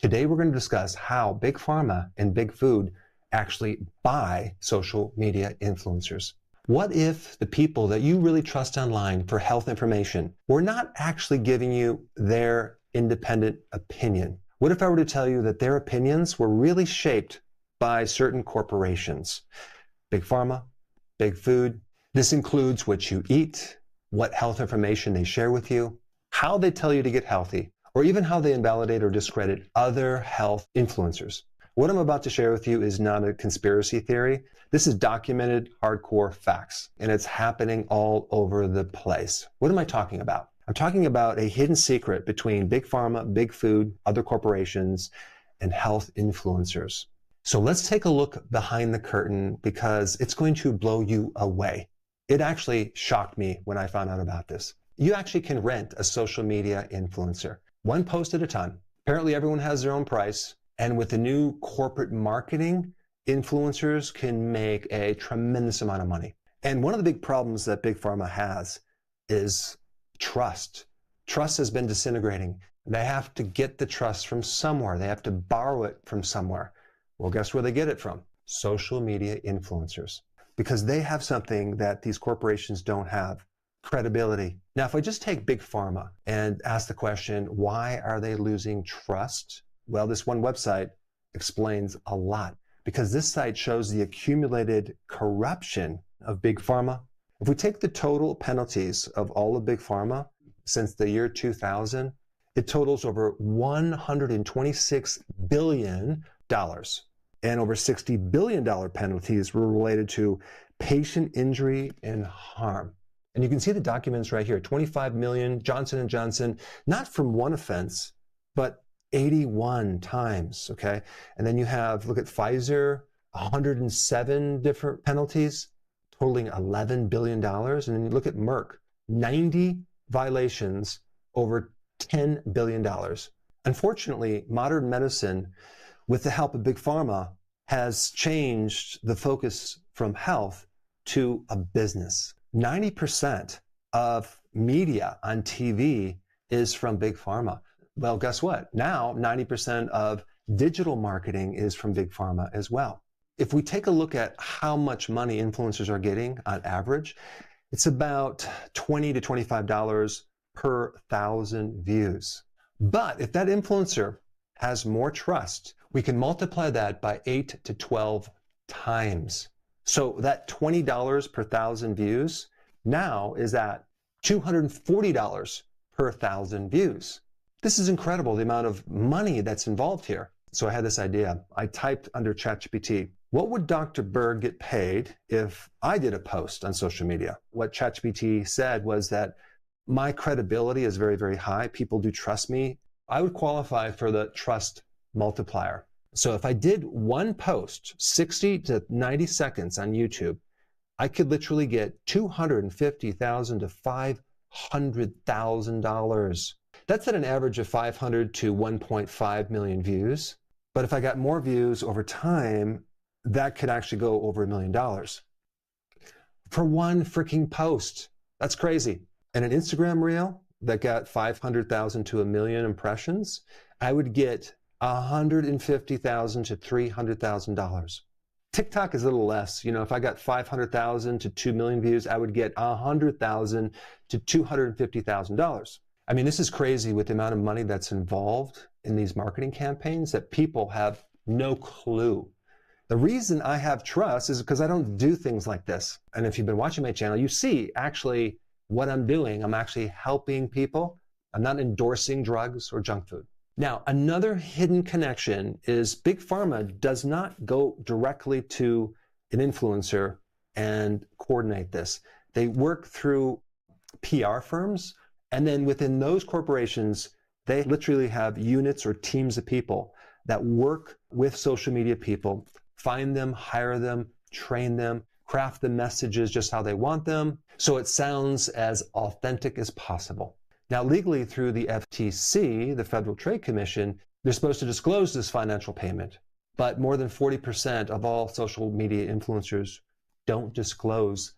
Today we're going to discuss how Big Pharma and Big Food actually buy social media influencers. What if the people that you really trust online for health information were not actually giving you their independent opinion? What if I were to tell you that their opinions were really shaped by certain corporations? Big Pharma, Big Food. This includes what you eat, what health information they share with you, how they tell you to get healthy, or even how they invalidate or discredit other health influencers. What I'm about to share with you is not a conspiracy theory. This is documented hardcore facts, and it's happening all over the place. What am I talking about? I'm talking about a hidden secret between Big Pharma, Big Food, other corporations, and health influencers. So let's take a look behind the curtain because it's going to blow you away. It actually shocked me when I found out about this. You actually can rent a social media influencer. One post at a time. Apparently everyone has their own price. And with the new corporate marketing, influencers can make a tremendous amount of money. And one of the big problems that Big Pharma has is trust. Trust has been disintegrating. They have to get the trust from somewhere. They have to borrow it from somewhere. Well, guess where they get it from? Social media influencers. Because they have something that these corporations don't have. Credibility. Now, if I just take Big Pharma and ask the question, why are they losing trust? Well, this one website explains a lot because this site shows the accumulated corruption of Big Pharma. If we take the total penalties of all of Big Pharma since the year 2000, it totals over $126 billion. And over $60 billion penalties were related to patient injury and harm. And you can see the documents right here, 25 million, Johnson & Johnson, not from one offense, but 81 times, okay? And then you have, look at Pfizer, 107 different penalties, totaling $11 billion. And then you look at Merck, 90 violations, over $10 billion. Unfortunately, modern medicine, with the help of Big Pharma, has changed the focus from health to a business. 90% of media on TV is from Big Pharma. Well, guess what? Now, 90% of digital marketing is from Big Pharma as well. If we take a look at how much money influencers are getting on average, it's about $20 to $25 per 1,000 views. But if that influencer has more trust, we can multiply that by 8 to 12 times. So that $20 per 1,000 views now is at $240 per 1,000 views. This is incredible, the amount of money that's involved here. So I had this idea. I typed under ChatGPT, what would Dr. Berg get paid if I did a post on social media? What ChatGPT said was that my credibility is very, very high. People do trust me. I would qualify for the trust multiplier. So if I did one post, 60 to 90 seconds on YouTube, I could literally get $250,000 to $500,000. That's at an average of 500 to 1.5 million views. But if I got more views over time, that could actually go over $1 million. For one freaking post. That's crazy. And an Instagram reel that got 500,000 to 1 million impressions, I would get $150,000 to $300,000. TikTok is a little less. You know, if I got 500,000 to 2 million views, I would get $100,000 to $250,000. I mean, this is crazy with the amount of money that's involved in these marketing campaigns that people have no clue. The reason I have trust is because I don't do things like this. And if you've been watching my channel, you see actually what I'm doing. I'm actually helping people. I'm not endorsing drugs or junk food. Now, another hidden connection is Big Pharma does not go directly to an influencer and coordinate this. They work through PR firms, and then within those corporations, they literally have units or teams of people that work with social media people, find them, hire them, train them, craft the messages just how they want them, so it sounds as authentic as possible. Now, legally, through the FTC, the Federal Trade Commission, they're supposed to disclose this financial payment. But more than 40% of all social media influencers don't disclose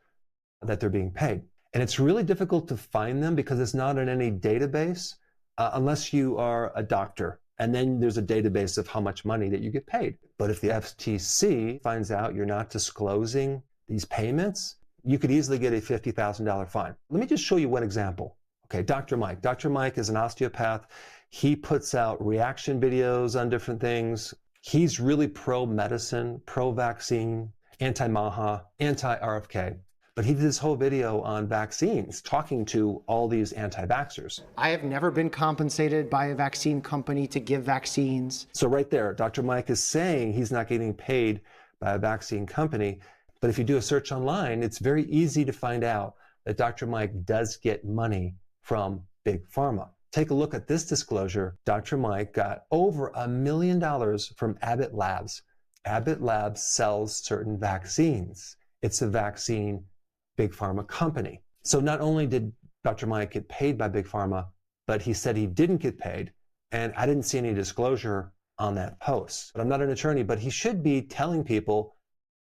that they're being paid. And it's really difficult to find them because it's not in any database unless you are a doctor And then there's a database of how much money that you get paid. But if the FTC finds out you're not disclosing these payments, you could easily get a $50,000 fine. Let me just show you one example. Okay, Dr. Mike. Dr. Mike is an osteopath. He puts out reaction videos on different things. He's really pro-medicine, pro-vaccine, anti-MAHA, anti-RFK. But he did this whole video on vaccines, talking to all these anti-vaxxers. I have never been compensated by a vaccine company to give vaccines. So right there, Dr. Mike is saying he's not getting paid by a vaccine company. But if you do a search online, it's very easy to find out that Dr. Mike does get money from Big Pharma. Take a look at this disclosure. Dr. Mike got over $1 million from Abbott Labs. Abbott Labs sells certain vaccines. It's a vaccine Big Pharma company. So not only did Dr. Mike get paid by Big Pharma, but he said he didn't get paid. And I didn't see any disclosure on that post. But I'm not an attorney, but he should be telling people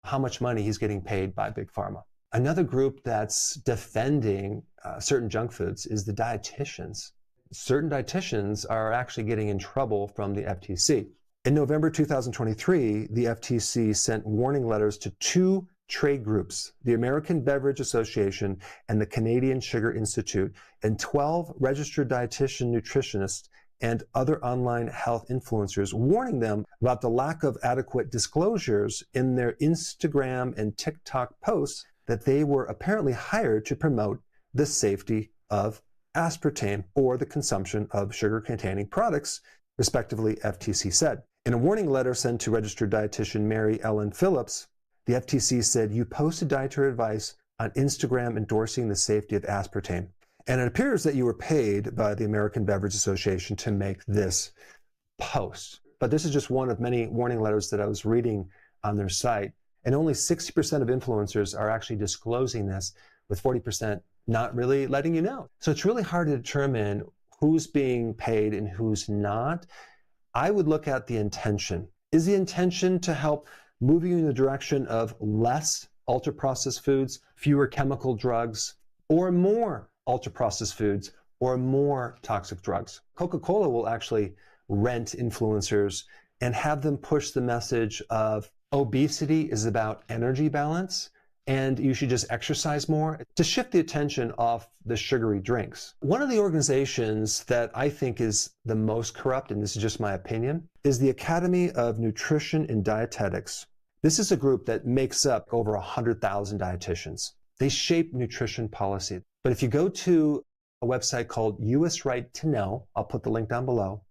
how much money he's getting paid by Big Pharma. Another group that's defending certain junk foods is the dietitians. Certain dietitians are actually getting in trouble from the FTC. In November 2023, the FTC sent warning letters to two trade groups, the American Beverage Association and the Canadian Sugar Institute, and 12 registered dietitian nutritionists and other online health influencers, warning them about the lack of adequate disclosures in their Instagram and TikTok posts that they were apparently hired to promote the safety of aspartame or the consumption of sugar-containing products, respectively, FTC said. In a warning letter sent to registered dietitian Mary Ellen Phillips, the FTC said, you posted dietary advice on Instagram endorsing the safety of aspartame. And it appears that you were paid by the American Beverage Association to make this post. But this is just one of many warning letters that I was reading on their site. And only 60% of influencers are actually disclosing this, with 40% not really letting you know. So it's really hard to determine who's being paid and who's not. I would look at the intention. Is the intention to help move you in the direction of less ultra-processed foods, fewer chemical drugs, or more ultra-processed foods, or more toxic drugs? Coca-Cola will actually rent influencers and have them push the message of obesity is about energy balance, and you should just exercise more, to shift the attention off the sugary drinks. One of the organizations that I think is the most corrupt, and this is just my opinion, is the Academy of Nutrition and Dietetics. This is a group that makes up over 100,000 dietitians. They shape nutrition policy. But if you go to a website called US Right to Know, I'll put the link down below,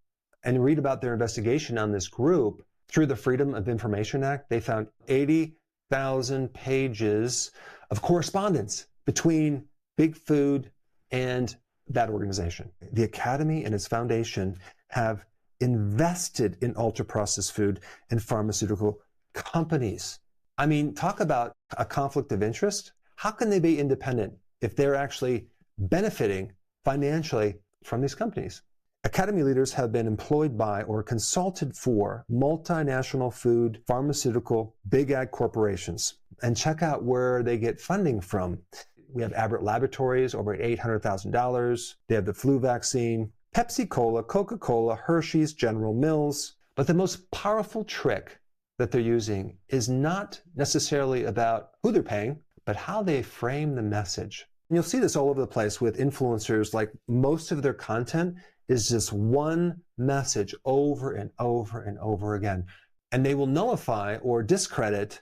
and read about their investigation on this group, through the Freedom of Information Act, they found 80,000 pages of correspondence between Big Food and that organization. The Academy and its foundation have invested in ultra-processed food and pharmaceutical companies. I mean, talk about a conflict of interest. How can they be independent if they're actually benefiting financially from these companies? Academy leaders have been employed by or consulted for multinational food, pharmaceutical, big ag corporations. And check out where they get funding from. We have Abbott Laboratories, over $800,000. They have the flu vaccine, Pepsi-Cola, Coca-Cola, Hershey's, General Mills. But the most powerful trick that they're using is not necessarily about who they're paying, but how they frame the message. And you'll see this all over the place with influencers. Like, most of their content is just one message over and over and over again. And they will nullify or discredit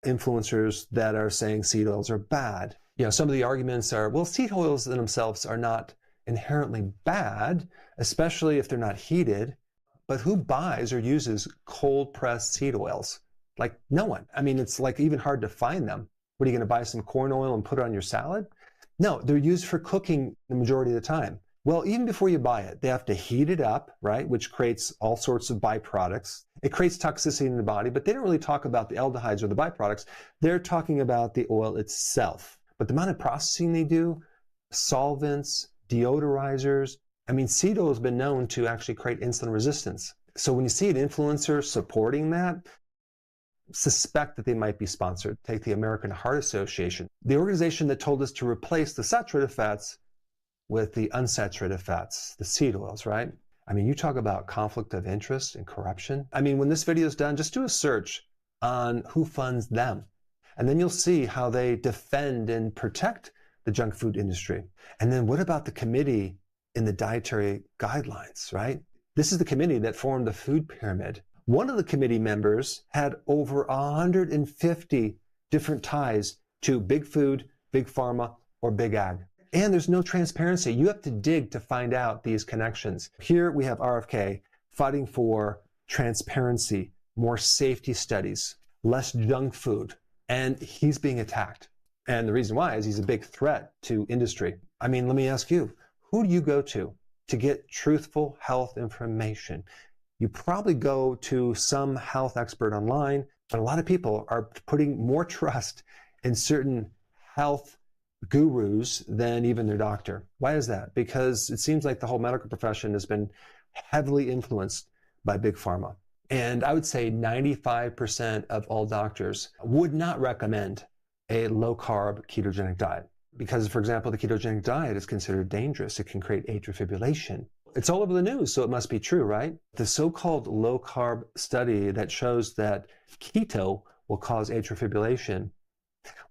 influencers that are saying seed oils are bad. You know, some of the arguments are, well, seed oils in themselves are not inherently bad, especially if they're not heated. But who buys or uses cold-pressed seed oils? Like, no one. I mean, it's like even hard to find them. What, are you going to buy some corn oil and put it on your salad? No, they're used for cooking the majority of the time. Well, even before you buy it, they have to heat it up, right? Which creates all sorts of byproducts. It creates toxicity in the body, but they don't really talk about the aldehydes or the byproducts. They're talking about the oil itself. But the amount of processing they do, solvents, deodorizers, I mean, seed oil has been known to actually create insulin resistance. So when you see an influencer supporting that, suspect that they might be sponsored. Take the American Heart Association, the organization that told us to replace the saturated fats with the unsaturated fats, the seed oils, right? I mean, you talk about conflict of interest and corruption. I mean, when this video is done, just do a search on who funds them. And then you'll see how they defend and protect the junk food industry. And then what about the committee in the dietary guidelines, right? This is the committee that formed the food pyramid. One of the committee members had over 150 different ties to big food, big pharma, or big ag. And there's no transparency. You have to dig to find out these connections. Here we have RFK fighting for transparency, more safety studies, less junk food, and he's being attacked. And the reason why is he's a big threat to industry. I mean, let me ask you, who do you go to get truthful health information? You probably go to some health expert online, but a lot of people are putting more trust in certain health gurus than even their doctor. Why is that? Because it seems like the whole medical profession has been heavily influenced by big pharma. And I would say 95% of all doctors would not recommend a low-carb ketogenic diet. Because, for example, the ketogenic diet is considered dangerous. It can create atrial fibrillation. It's all over the news, so it must be true, right? The so-called low-carb study that shows that keto will cause atrial fibrillation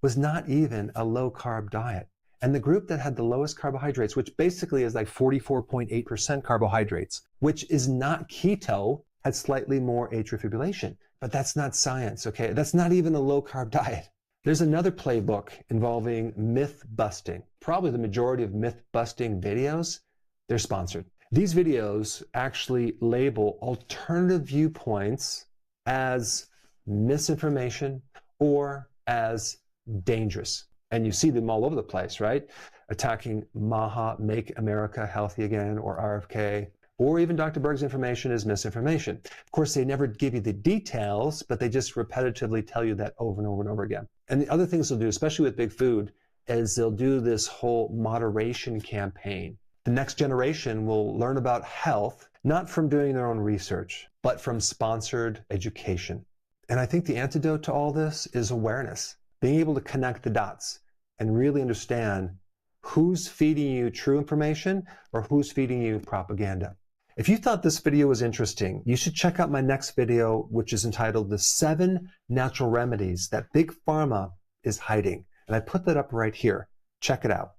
was not even a low-carb diet. And the group that had the lowest carbohydrates, which basically is like 44.8% carbohydrates, which is not keto, had slightly more atrial fibrillation. But that's not science, okay? That's not even a low-carb diet. There's another playbook involving myth busting. Probably the majority of myth busting videos, they're sponsored. These videos actually label alternative viewpoints as misinformation or as dangerous. And you see them all over the place, right? Attacking MAHA, Make America Healthy Again, or RFK, or even Dr. Berg's information is misinformation. Of course, they never give you the details, but they just repetitively tell you that over and over and over again. And the other things they'll do, especially with big food, is they'll do this whole moderation campaign. The next generation will learn about health, not from doing their own research, but from sponsored education. And I think the antidote to all this is awareness, being able to connect the dots and really understand who's feeding you true information or who's feeding you propaganda. If you thought this video was interesting, you should check out my next video, which is entitled The 7 Natural Remedies That Big Pharma is Hiding. And I put that up right here. Check it out.